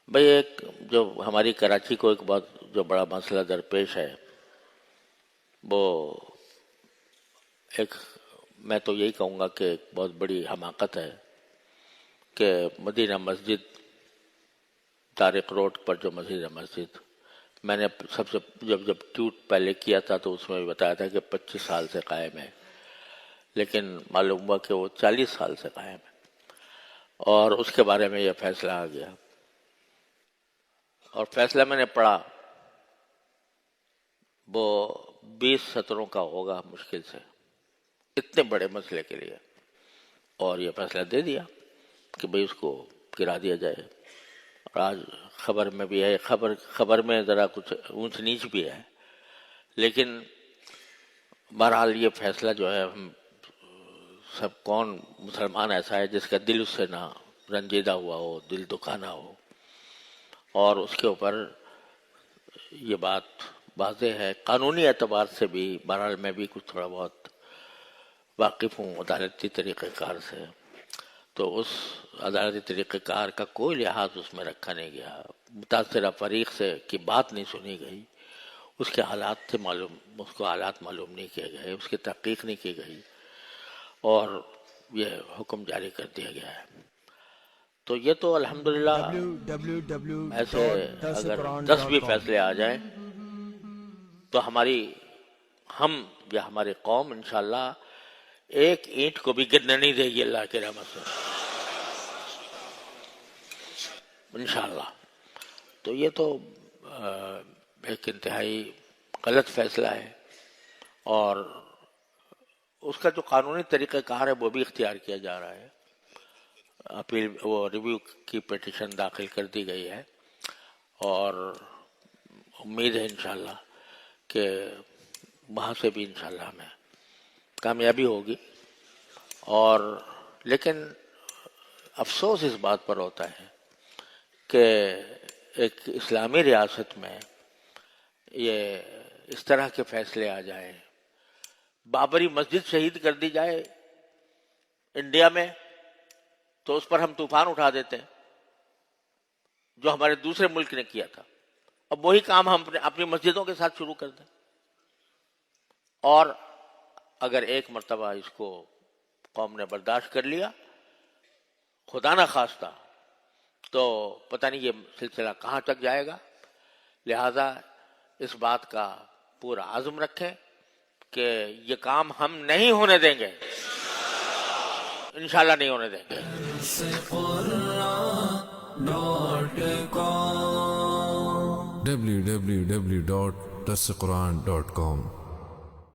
بھئی ایک جو ہماری کراچی کو ایک بہت جو بڑا مسئلہ درپیش ہے وہ ایک، میں تو یہی کہوں گا کہ ایک بہت بڑی حماقت ہے کہ مدینہ مسجد، طارق روڈ پر جو مدینہ مسجد، میں نے سب سے جب ٹویٹ پہلے کیا تھا تو اس میں بھی بتایا تھا کہ 25 سال سے قائم ہے، لیکن معلوم ہوا کہ وہ 40 سال سے قائم ہے، اور اس کے بارے میں یہ فیصلہ آ گیا، اور فیصلہ میں نے پڑھا وہ 20 سطروں کا ہوگا مشکل سے، اتنے بڑے مسئلے کے لیے، اور یہ فیصلہ دے دیا کہ بھئی اس کو گرا دیا جائے۔ اور آج خبر میں بھی ہے، خبر میں ذرا کچھ اونچ نیچ بھی ہے، لیکن بہرحال یہ فیصلہ جو ہے، ہم سب کون مسلمان ایسا ہے جس کا دل اس سے نہ رنجیدہ ہوا ہو، دل دکھانا ہو، اور اس کے اوپر یہ بات واضح ہے قانونی اعتبار سے بھی۔ بہرحال میں بھی کچھ تھوڑا بہت واقف ہوں عدالتی طریقہ کار سے، تو اس عدالتی طریقہ کار کا کوئی لحاظ اس میں رکھا نہیں گیا، متاثرہ فریق سے کی بات نہیں سنی گئی، اس کے حالات سے اس کو حالات معلوم نہیں کیے گئے، اس کی تحقیق نہیں کی گئی، اور یہ حکم جاری کر دیا گیا ہے۔ تو یہ تو الحمدللہ ایسے اگر 10 بھی فیصلے آ جائیں تو ہم یا ہماری قوم انشاءاللہ ایک اینٹ کو بھی گرنے نہیں دے گی اللہ کے رحمت سے، انشاءاللہ۔ تو یہ تو ایک انتہائی غلط فیصلہ ہے، اور اس کا جو قانونی طریقہ کار ہے وہ بھی اختیار کیا جا رہا ہے، اپیل وہ ریویو کی پٹیشن داخل کر دی گئی ہے، اور امید ہے انشاءاللہ کہ وہاں سے بھی انشاءاللہ ہمیں کامیابی ہوگی۔ اور لیکن افسوس اس بات پر ہوتا ہے کہ ایک اسلامی ریاست میں یہ اس طرح کے فیصلے آ جائیں، بابری مسجد شہید کر دی جائے انڈیا میں تو اس پر ہم طوفان اٹھا دیتے ہیں، جو ہمارے دوسرے ملک نے کیا تھا، اب وہی کام ہم اپنی مسجدوں کے ساتھ شروع کر دیں، اور اگر ایک مرتبہ اس کو قوم نے برداشت کر لیا خدا نہ خواستہ تو پتہ نہیں یہ سلسلہ کہاں تک جائے گا۔ لہذا اس بات کا پورا عزم رکھیں کہ یہ کام ہم نہیں ہونے دیں گے، انشاءاللہ نہیں ہونے دیں گے۔ www.dasquran.com